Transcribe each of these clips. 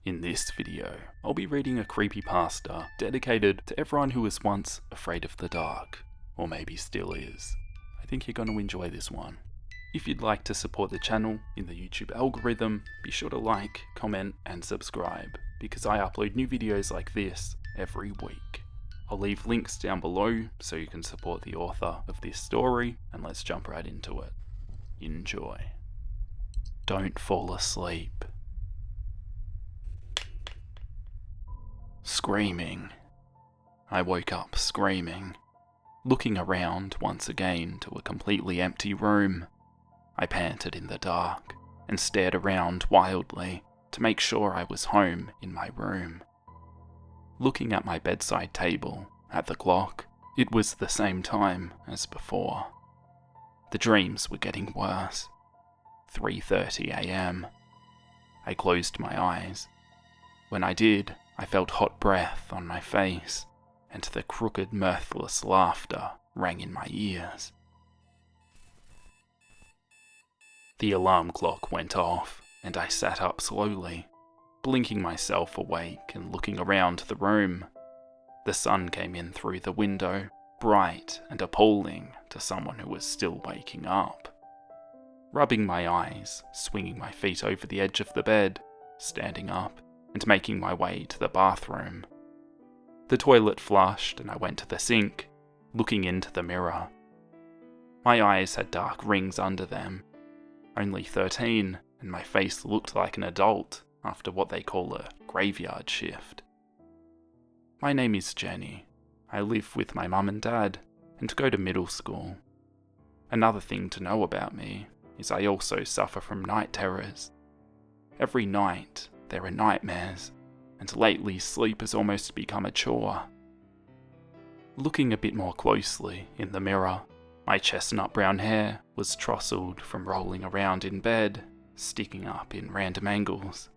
In this video, I'll be reading a creepypasta dedicated to everyone who was once afraid of the dark, or maybe still is. I think you're going to enjoy this one. If you'd like to support the channel in the YouTube algorithm, be sure to like, comment, and subscribe, because I upload new videos like this every week. I'll leave links down below so you can support the author of this story, and let's jump right into it. Enjoy. Don't fall asleep. Screaming. I woke up screaming, looking around once again to a completely empty room. I panted in the dark and stared around wildly to make sure I was home in my room. Looking at my bedside table, at the clock, it was the same time as before. The dreams were getting worse. 3:30 a.m. I closed my eyes. When I did, I felt hot breath on my face, and the crooked, mirthless laughter rang in my ears. The alarm clock went off, and I sat up slowly, blinking myself awake and looking around the room. The sun came in through the window, bright and appalling to someone who was still waking up. Rubbing my eyes, swinging my feet over the edge of the bed, standing up, and making my way to the bathroom. The toilet flushed and I went to the sink, looking into the mirror. My eyes had dark rings under them. Only 13, and my face looked like an adult after what they call a graveyard shift. My name is Jenny. I live with my mum and dad, and go to middle school. Another thing to know about me is I also suffer from night terrors. Every night, there are nightmares, and lately sleep has almost become a chore. Looking a bit more closely in the mirror, my chestnut brown hair was tousled from rolling around in bed, sticking up in random angles,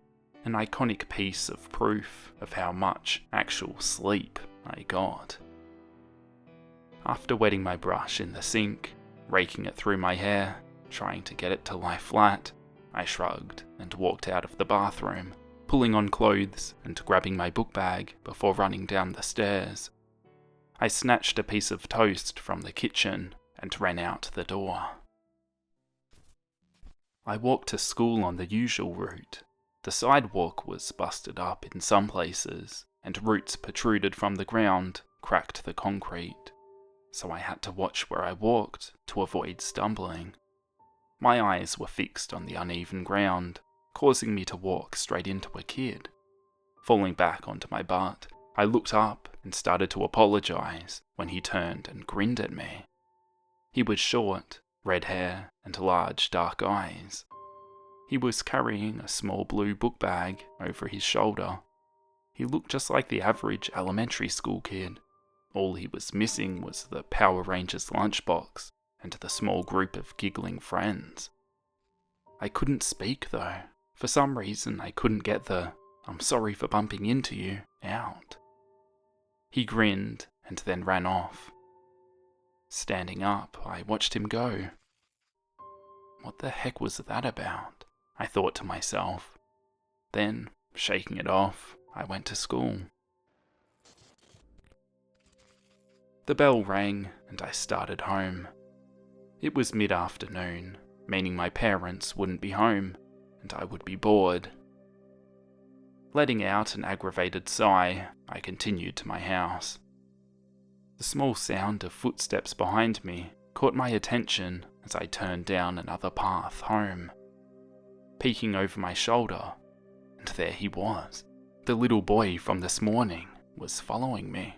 an iconic piece of proof of how much actual sleep I got. After wetting my brush in the sink, raking it through my hair, trying to get it to lie flat, I shrugged and walked out of the bathroom, pulling on clothes and grabbing my book bag before running down the stairs. I snatched a piece of toast from the kitchen and ran out the door. I walked to school on the usual route. The sidewalk was busted up in some places, and roots protruded from the ground, cracked the concrete, so I had to watch where I walked to avoid stumbling. My eyes were fixed on the uneven ground, causing me to walk straight into a kid. Falling back onto my butt, I looked up and started to apologize when he turned and grinned at me. He was short, red hair, and large dark eyes. He was carrying a small blue book bag over his shoulder. He looked just like the average elementary school kid. All he was missing was the Power Rangers lunchbox and the small group of giggling friends. I couldn't speak though. For some reason I couldn't get the "I'm sorry for bumping into you" out. He grinned and then ran off. Standing up, I watched him go. What the heck was that about? I thought to myself. Then, shaking it off, I went to school. The bell rang and I started home. It was mid-afternoon, meaning my parents wouldn't be home, and I would be bored. Letting out an aggravated sigh, I continued to my house. The small sound of footsteps behind me caught my attention as I turned down another path home. Peeking over my shoulder, and there he was. The little boy from this morning was following me,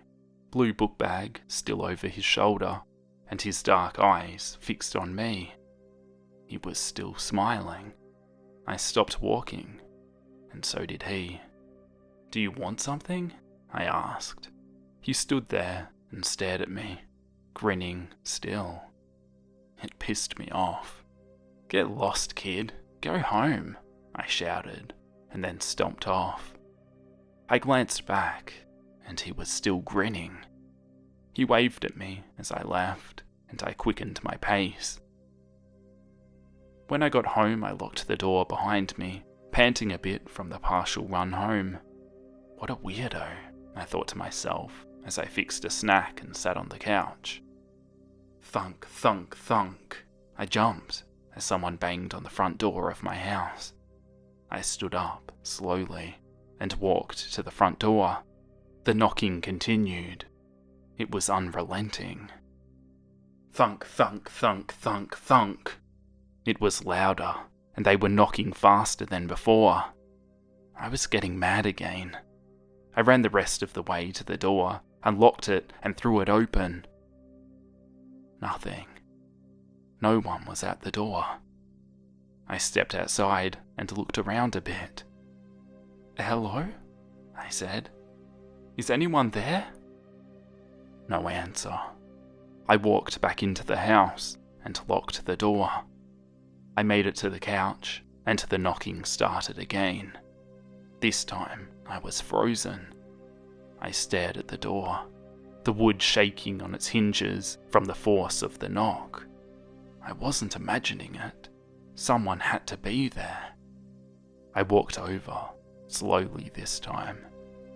blue book bag still over his shoulder, and his dark eyes fixed on me. He was still smiling. I stopped walking, and so did he. "Do you want something?" I asked. He stood there and stared at me, grinning still. It pissed me off. "Get lost, kid. Go home," I shouted, and then stomped off. I glanced back, and he was still grinning. He waved at me as I left, and I quickened my pace. When I got home, I locked the door behind me, panting a bit from the partial run home. What a weirdo, I thought to myself as I fixed a snack and sat on the couch. Thunk, thunk, thunk. I jumped as someone banged on the front door of my house. I stood up slowly and walked to the front door. The knocking continued. It was unrelenting. Thunk, thunk, thunk, thunk, thunk. It was louder, and they were knocking faster than before. I was getting mad again. I ran the rest of the way to the door, unlocked it, and threw it open. Nothing. No one was at the door. I stepped outside and looked around a bit. "Hello?" I said. "Is anyone there?" No answer. I walked back into the house and locked the door. I made it to the couch, and the knocking started again. This time, I was frozen. I stared at the door, the wood shaking on its hinges from the force of the knock. I wasn't imagining it. Someone had to be there. I walked over, slowly this time.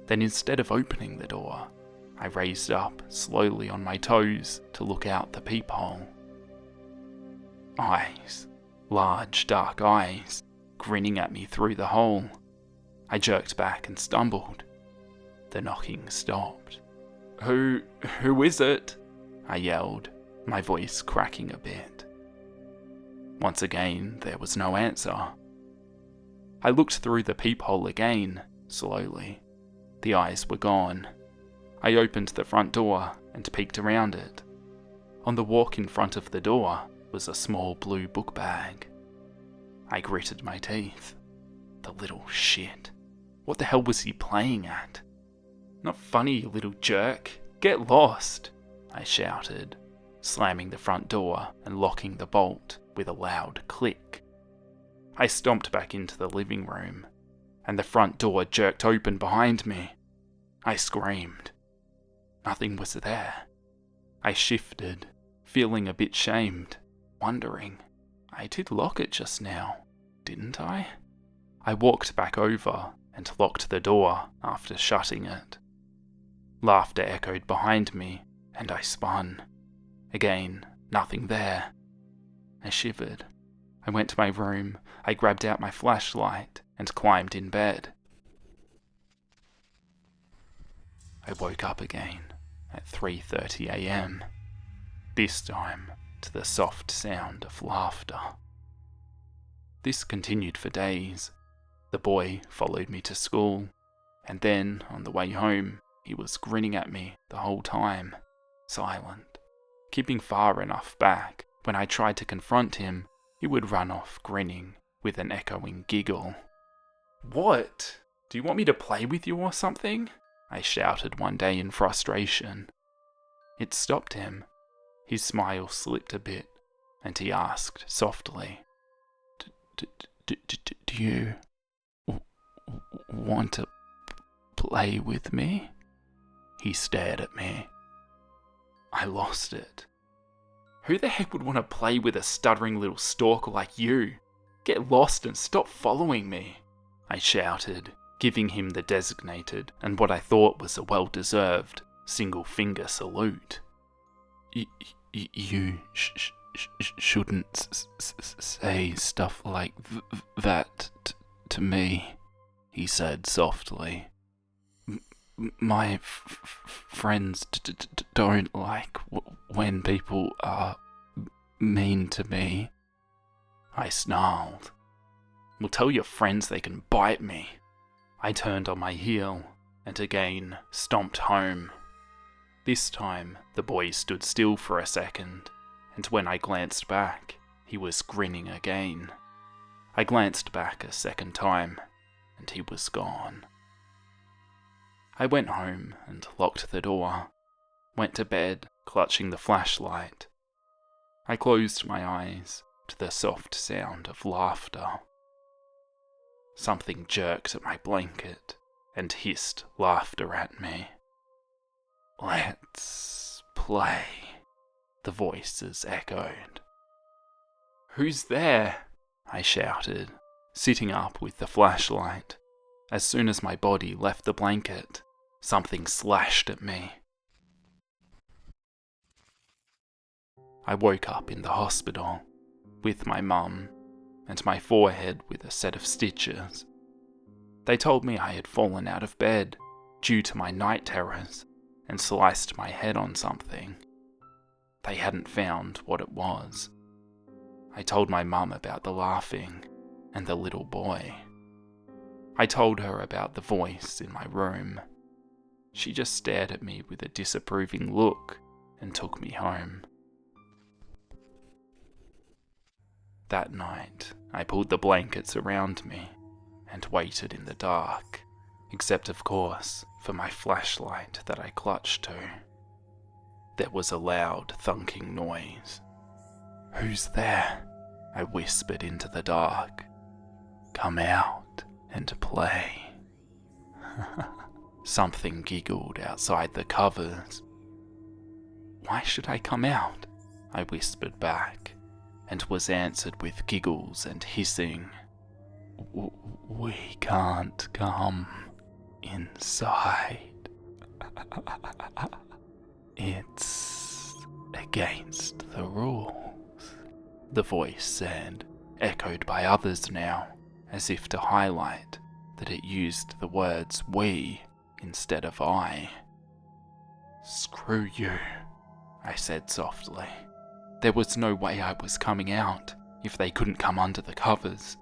Then instead of opening the door, I raised up slowly on my toes to look out the peephole. Eyes. Large, dark eyes, grinning at me through the hole. I jerked back and stumbled. The knocking stopped. Who is it?" I yelled, my voice cracking a bit. Once again, there was no answer. I looked through the peephole again, slowly. The eyes were gone. I opened the front door and peeked around it. On the walk in front of the door was a small blue book bag. I gritted my teeth. The little shit. What the hell was he playing at? "Not funny, you little jerk. Get lost," I shouted, slamming the front door and locking the bolt with a loud click. I stomped back into the living room, and the front door jerked open behind me. I screamed. Nothing was there. I shifted, feeling a bit shamed, wondering, I did lock it just now, didn't I? I walked back over and locked the door after shutting it. Laughter echoed behind me, and I spun. Again, nothing there. I shivered. I went to my room, I grabbed out my flashlight, and climbed in bed. I woke up again at 3:30 a.m, this time to the soft sound of laughter. This continued for days. The boy followed me to school, and then, on the way home, he was grinning at me the whole time, silent, keeping far enough back. When I tried to confront him, he would run off grinning with an echoing giggle. "What? Do you want me to play with you or something?" I shouted one day in frustration. It stopped him. His smile slipped a bit, and he asked softly, Do you want to play with me?" He stared at me. I lost it. Who the heck would want to play with a stuttering little stalker like you? Get lost and stop following me, I shouted, giving him the designated and what I thought was a well-deserved single-finger salute. You shouldn't say stuff like that to me, he said softly. My friends don't like when people are mean to me. I snarled. Well, tell your friends they can bite me. I turned on my heel and again stomped home. This time, the boy stood still for a second, and when I glanced back, he was grinning again. I glanced back a second time, and he was gone. I went home and locked the door, went to bed, clutching the flashlight. I closed my eyes to the soft sound of laughter. Something jerked at my blanket and hissed laughter at me. "Let's play," the voices echoed. "Who's there?" I shouted, Sitting up with the flashlight, as soon as my body left the blanket, something slashed at me. I woke up in the hospital, with my mum, and my forehead with a set of stitches. They told me I had fallen out of bed due to my night terrors and sliced my head on something. They hadn't found what it was. I told my mum about the laughing and the little boy. I told her about the voice in my room. She just stared at me with a disapproving look and took me home. That night, I pulled the blankets around me and waited in the dark, except of course for my flashlight that I clutched to. There was a loud thunking noise. "Who's there?" I whispered into the dark. "Come out and play." Something giggled outside the covers. "Why should I come out?" I whispered back, and was answered with giggles and hissing. "We can't come inside. It's against the rules," the voice said, echoed by others now, as if to highlight that it used the words "we" instead of "I." "Screw you," I said softly. There was no way I was coming out if they couldn't come under the covers.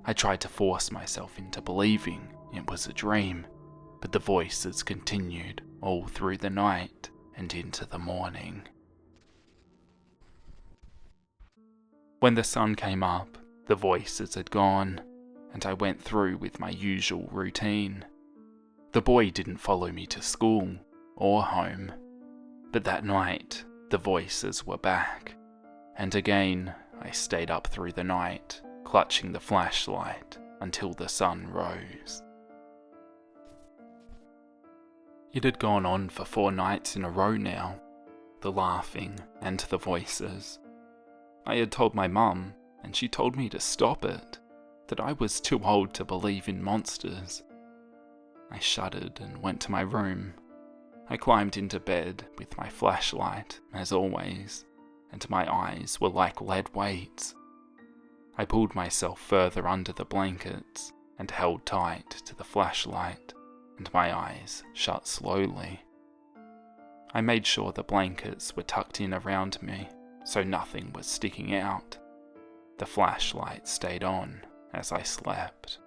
I tried to force myself into believing it was a dream, but the voices continued all through the night and into the morning. When the sun came up, the voices had gone, and I went through with my usual routine. The boy didn't follow me to school or home, but that night the voices were back, and again I stayed up through the night, clutching the flashlight until the sun rose. It had gone on for 4 nights in a row now, the laughing and the voices. I had told my mum, and she told me to stop it, that I was too old to believe in monsters. I shuddered and went to my room. I climbed into bed with my flashlight, as always, and my eyes were like lead weights. I pulled myself further under the blankets and held tight to the flashlight, and my eyes shut slowly. I made sure the blankets were tucked in around me, so nothing was sticking out. The flashlight stayed on as I slept.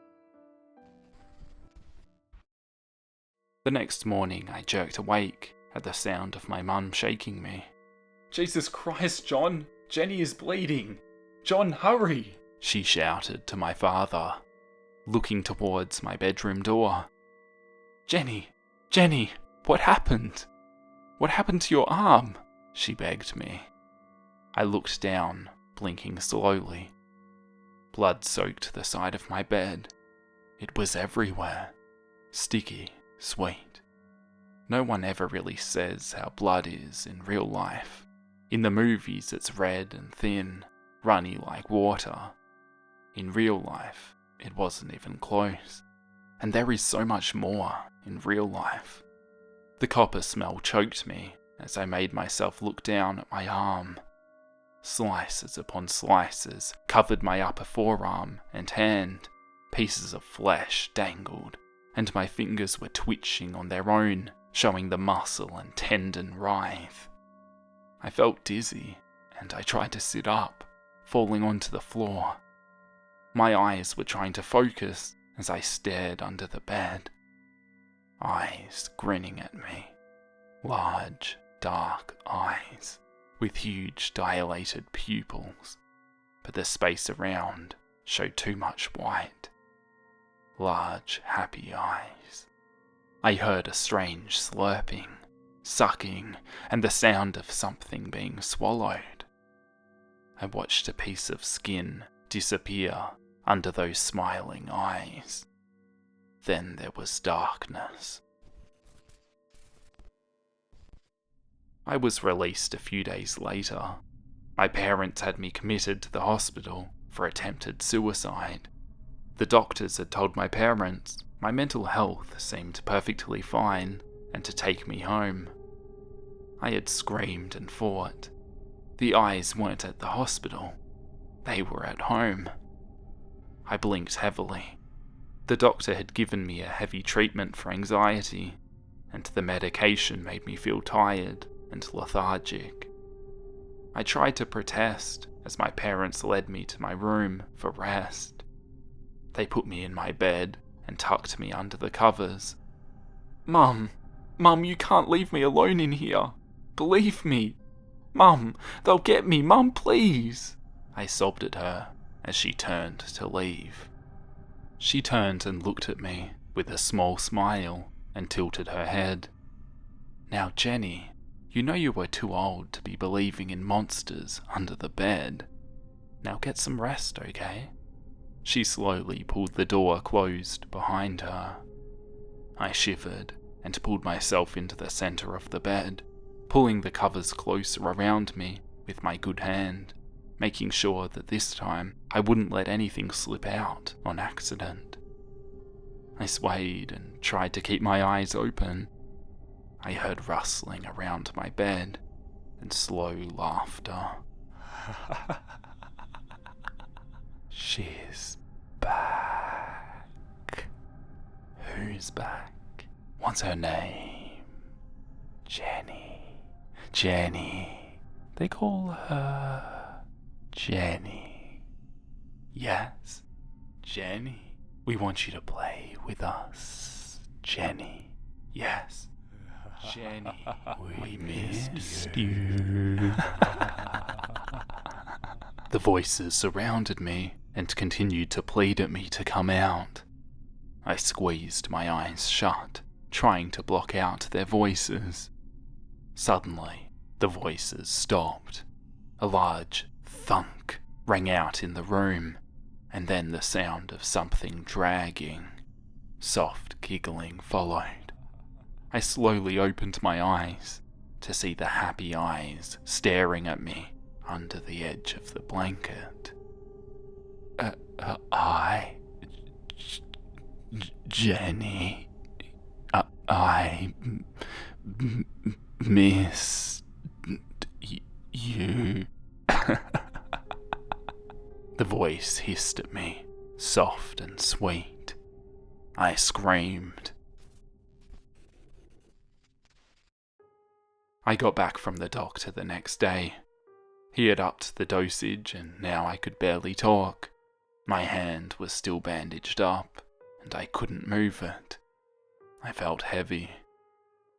The next morning I jerked awake at the sound of my mum shaking me. "Jesus Christ, John! Jenny is bleeding! John, hurry!" she shouted to my father, looking towards my bedroom door. Jenny, what happened? What happened to your arm?" she begged me. I looked down, blinking slowly. Blood soaked the side of my bed. It was everywhere. Sticky, sweet. No one ever really says how blood is in real life. In the movies it's red and thin, runny like water. In real life, it wasn't even close. And there is so much more in real life. The copper smell choked me as I made myself look down at my arm. Slices upon slices covered my upper forearm and hand. Pieces of flesh dangled, and my fingers were twitching on their own, showing the muscle and tendon writhe. I felt dizzy, and I tried to sit up, falling onto the floor. My eyes were trying to focus as I stared under the bed. Eyes grinning at me. Large, dark eyes, with huge dilated pupils, but the space around showed too much white. Large, happy eyes. I heard a strange slurping, sucking, and the sound of something being swallowed. I watched a piece of skin disappear under those smiling eyes. Then there was darkness. I was released a few days later. My parents had me committed to the hospital for attempted suicide. The doctors had told my parents my mental health seemed perfectly fine and to take me home. I had screamed and fought. The eyes weren't at the hospital. They were at home. I blinked heavily. The doctor had given me a heavy treatment for anxiety, and the medication made me feel tired and lethargic. I tried to protest as my parents led me to my room for rest. They put me in my bed and tucked me under the covers. "Mum, you can't leave me alone in here. Believe me. Mum, they'll get me. Mum, please." I sobbed at her as she turned to leave. She turned and looked at me with a small smile and tilted her head. "Now, Jenny, you know you were too old to be believing in monsters under the bed. Now get some rest, okay?" She slowly pulled the door closed behind her. I shivered and pulled myself into the center of the bed, pulling the covers closer around me with my good hand, making sure that this time I wouldn't let anything slip out on accident. I swayed and tried to keep my eyes open. I heard rustling around my bed and slow laughter. "She's back." "Who's back? What's her name?" Jenny. They call her Jenny." "Yes, Jenny. We want you to play with us, Jenny. Yes, Jenny. We missed you." The voices surrounded me and continued to plead at me to come out. I squeezed my eyes shut, trying to block out their voices. Suddenly, the voices stopped. A large thunk rang out in the room, and then the sound of something dragging. Soft giggling followed. I slowly opened my eyes to see the happy eyes staring at me under the edge of the blanket. Jenny, I missed you." The voice hissed at me, soft and sweet. I screamed. I got back from the doctor the next day. He had upped the dosage and now I could barely talk. My hand was still bandaged up and I couldn't move it. I felt heavy.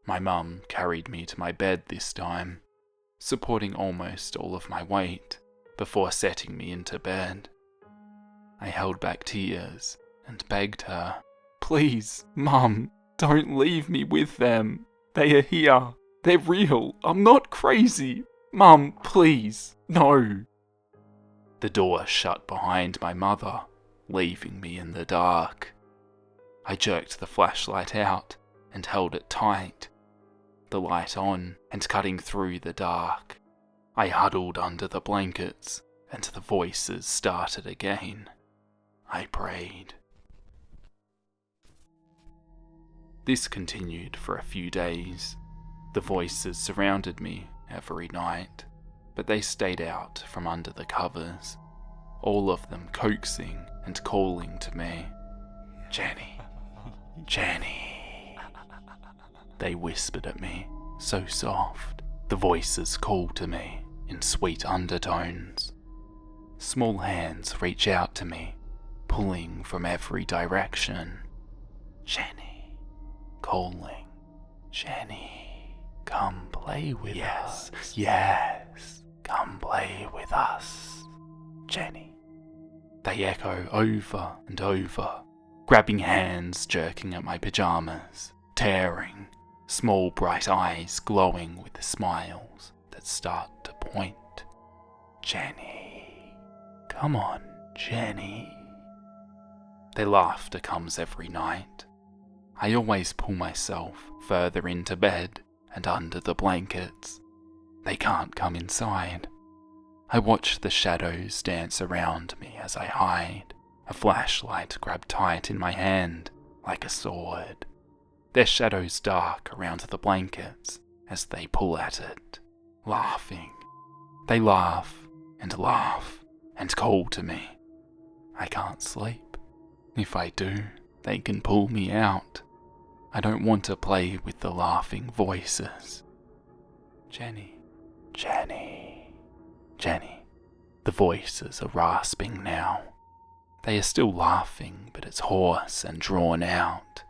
My mum carried me to my bed this time, supporting almost all of my weight before setting me into bed. I held back tears and begged her, "Please, Mum, don't leave me with them. They are here. They're real. I'm not crazy. Mum, please, no." The door shut behind my mother, leaving me in the dark. I jerked the flashlight out and held it tight, the light on and cutting through the dark. I huddled under the blankets and the voices started again. I prayed. This continued for a few days. The voices surrounded me every night, but they stayed out from under the covers, all of them coaxing and calling to me. "Jenny, Jenny." They whispered at me, so soft. The voices called to me in sweet undertones. Small hands reach out to me, pulling from every direction. Jenny, calling. "Jenny, come play with us. Yes, come play with us, Jenny." They echo over and over, grabbing hands, jerking at my pajamas, tearing, small bright eyes glowing with smiles that start to point. "Jenny, come on, Jenny." Their laughter comes every night. I always pull myself further into bed and under the blankets. They can't come inside. I watch the shadows dance around me as I hide, A flashlight grabbed tight in my hand, like a sword. Their shadows dark around the blankets as they pull at it, laughing. They laugh and call to me. I can't sleep. If I do, they can pull me out. I don't want to play with the laughing voices. Jenny, Jenny, Jenny. The voices are rasping now. They are still laughing, but it's hoarse and drawn out.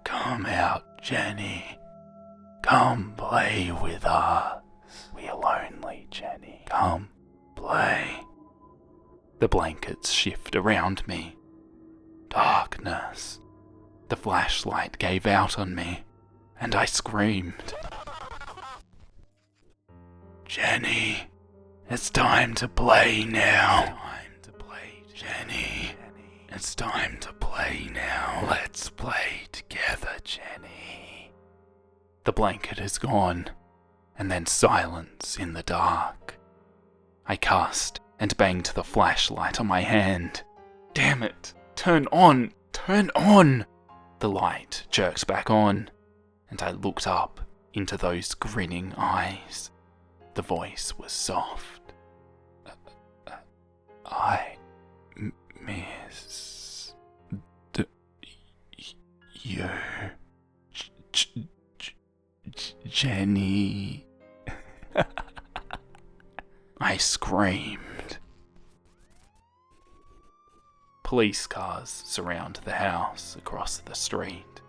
Come out, Jenny. Come play with us. We are lonely, Jenny. Come play. The blankets shift around me. Darkness. The flashlight gave out on me, and I screamed. Jenny, it's time to play now. Jenny, it's time to play now. Let's play together, Jenny. The blanket is gone, and then silence in the dark. I cussed and banged the flashlight on my hand. Damn it! Turn on! Turn on! The light jerked back on, and I looked up into those grinning eyes. The voice was soft. I miss you, Jenny. I screamed. Police cars surround the house across the street.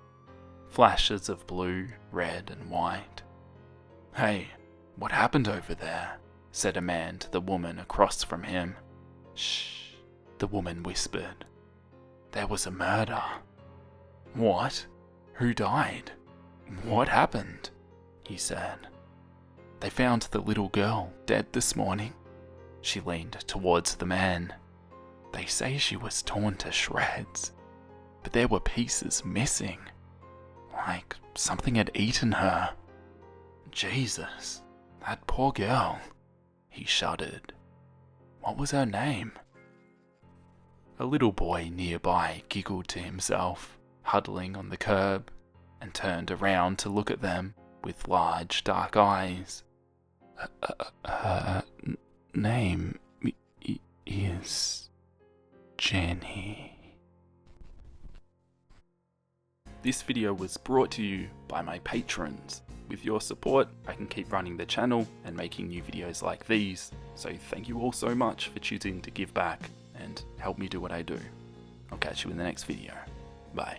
Flashes of blue, red and white. Hey, what happened over there? Said a man to the woman across from him. Shh, the woman whispered. There was a murder. What? Who died? What happened? He said. They found the little girl dead this morning. She leaned towards the man. They say she was torn to shreds, but there were pieces missing, like something had eaten her. Jesus, that poor girl. He shuddered. What was her name? A little boy nearby giggled to himself, huddling on the curb, and turned around to look at them with large dark eyes. Her name is Jenny. This video was brought to you by my patrons. With your support, I can keep running the channel and making new videos like these, so thank you all so much for choosing to give back and help me do what I do. I'll catch you in the next video. Bye.